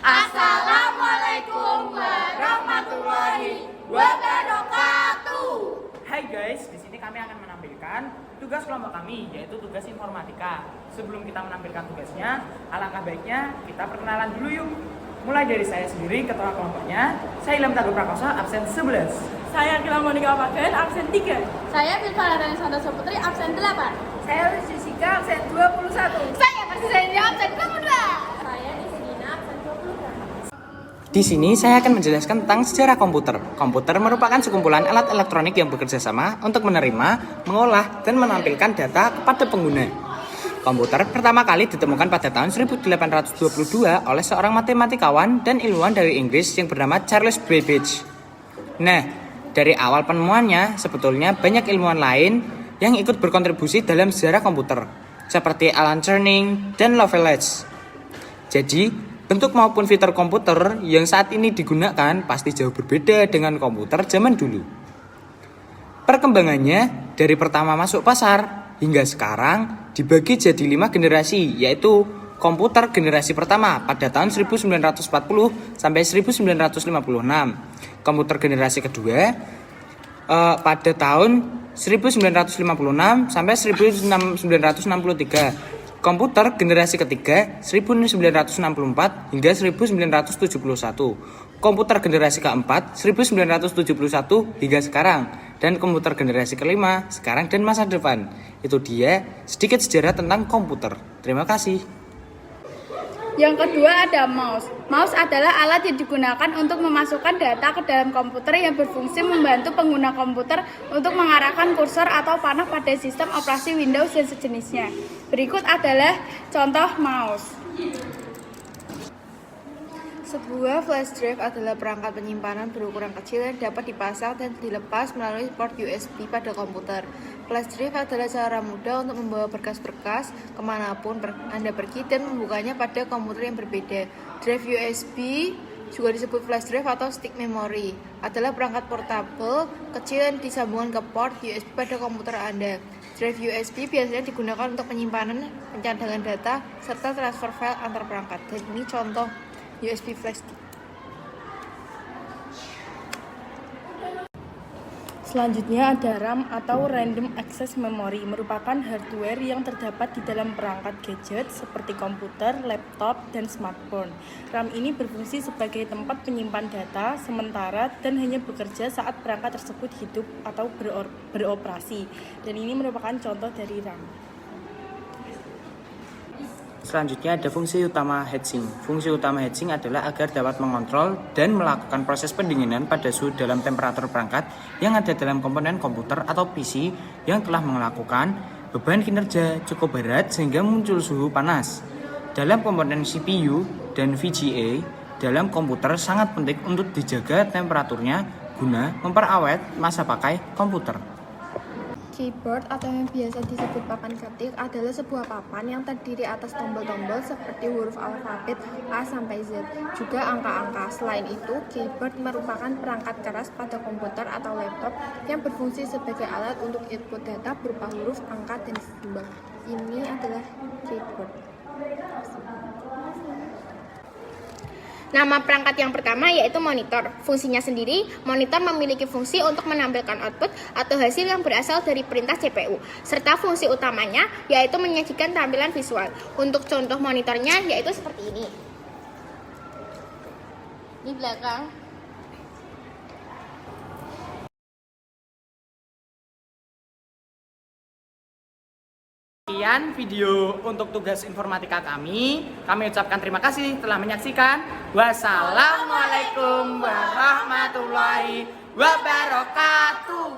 Assalamualaikum warahmatullahi wabarakatuh. Hai guys, di sini kami akan menampilkan tugas kelompok kami, yaitu tugas informatika. Sebelum kita menampilkan tugasnya, alangkah baiknya kita perkenalan dulu yuk. Mulai dari saya sendiri, ketua kelompoknya. Saya Ilham Teguh Prakosa, absen 11. Saya Gilang Monika Pagen, absen 3. Saya Bilva Santoso Putri, absen 8. Saya Lucy Sika, absen 21. Saya Persis Renja, absen 22. Saya Nisrina, absen 22. Di sini saya akan menjelaskan tentang sejarah komputer. Komputer merupakan sekumpulan alat elektronik yang bekerja sama untuk menerima, mengolah, dan menampilkan data kepada pengguna. Komputer pertama kali ditemukan pada tahun 1822 oleh seorang matematikawan dan ilmuwan dari Inggris yang bernama Charles Babbage. Nah, dari awal penemuannya, sebetulnya banyak ilmuwan lain yang ikut berkontribusi dalam sejarah komputer, seperti Alan Turing dan Lovelace. Jadi, bentuk maupun fitur komputer yang saat ini digunakan pasti jauh berbeda dengan komputer zaman dulu. Perkembangannya dari pertama masuk pasar hingga sekarang dibagi jadi 5 generasi, yaitu komputer generasi pertama pada tahun 1940 sampai 1956. Komputer generasi kedua pada tahun 1956 sampai 1963. Komputer generasi ketiga 1964 hingga 1971. Komputer generasi keempat 1971 hingga sekarang. Dan komputer generasi kelima sekarang dan masa depan. Itu dia sedikit sejarah tentang komputer. Terima kasih. Yang kedua ada mouse. Mouse adalah alat yang digunakan untuk memasukkan data ke dalam komputer yang berfungsi membantu pengguna komputer untuk mengarahkan kursor atau panah pada sistem operasi Windows dan sejenisnya. Berikut adalah contoh mouse. Sebuah flash drive adalah perangkat penyimpanan berukuran kecil yang dapat dipasang dan dilepas melalui port USB pada komputer. Flash drive adalah cara mudah untuk membawa berkas-berkas kemanapun Anda pergi dan membukanya pada komputer yang berbeda. Drive USB, juga disebut flash drive atau stick memory, adalah perangkat portable kecil yang disambungkan ke port USB pada komputer Anda. Drive USB biasanya digunakan untuk penyimpanan, pencadangan data, serta transfer file antar perangkat. Dan ini contoh USB flash stick. Selanjutnya ada RAM atau Random Access Memory, merupakan hardware yang terdapat di dalam perangkat gadget seperti komputer, laptop, dan smartphone. RAM ini berfungsi sebagai tempat penyimpan data sementara dan hanya bekerja saat perangkat tersebut hidup atau beroperasi. Dan ini merupakan contoh dari RAM. Selanjutnya ada fungsi utama heatsink. Fungsi utama heatsink adalah agar dapat mengontrol dan melakukan proses pendinginan pada suhu dalam temperatur perangkat yang ada dalam komponen komputer atau PC yang telah melakukan beban kinerja cukup berat sehingga muncul suhu panas. Dalam komponen CPU dan VGA dalam komputer sangat penting untuk dijaga temperaturnya guna memperawet masa pakai komputer. Keyboard atau yang biasa disebut papan ketik adalah sebuah papan yang terdiri atas tombol-tombol seperti huruf alfabet A sampai Z, juga angka-angka. Selain itu, keyboard merupakan perangkat keras pada komputer atau laptop yang berfungsi sebagai alat untuk input data berupa huruf, angka, dan simbol. Ini adalah keyboard. Nama perangkat yang pertama yaitu monitor. Fungsinya sendiri, monitor memiliki fungsi untuk menampilkan output atau hasil yang berasal dari perintah CPU, serta fungsi utamanya yaitu menyajikan tampilan visual. Untuk contoh monitornya yaitu seperti ini. Di belakang. Sekian video untuk tugas informatika kami. Kami ucapkan terima kasih telah menyaksikan. Wassalamualaikum warahmatullahi wabarakatuh.